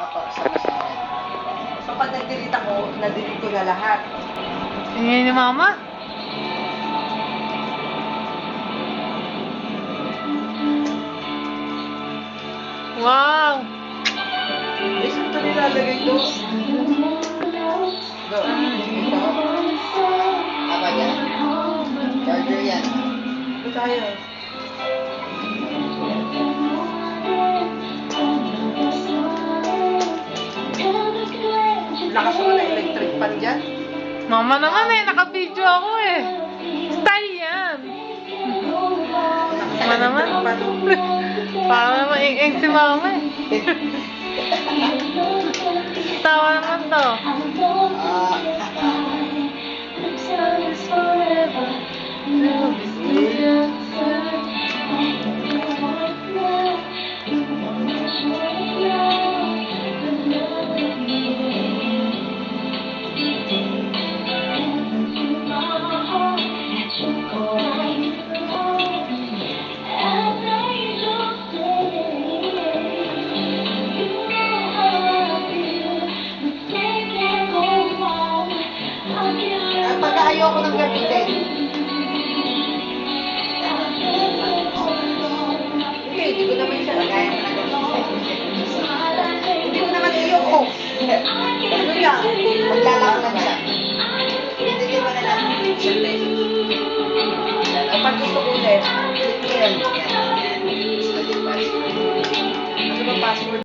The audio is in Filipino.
Apo, sa So, pag nag-delete ako, na-delete ko na lahat. Tingin ni Mama? Wow! Eh, saan ito nilalagay ito? Go. Ito. Apa yan? Charger yan. Ito tayo. Lakas mo na electric pan dyan. Mama naman eh, naka-video ako eh. Style yan. Mama naman. Parang naman ing-ing si Mama eh. Tawa naman to. Pagka ayoko ng gamitin. Hindi ko naman siya kaya na gamitin. Hindi ko naman ayoko. Ano lang, maglalakalan siya. Hindi ko na lang. Pag gusto ko ulit, click yan. Ano ba password?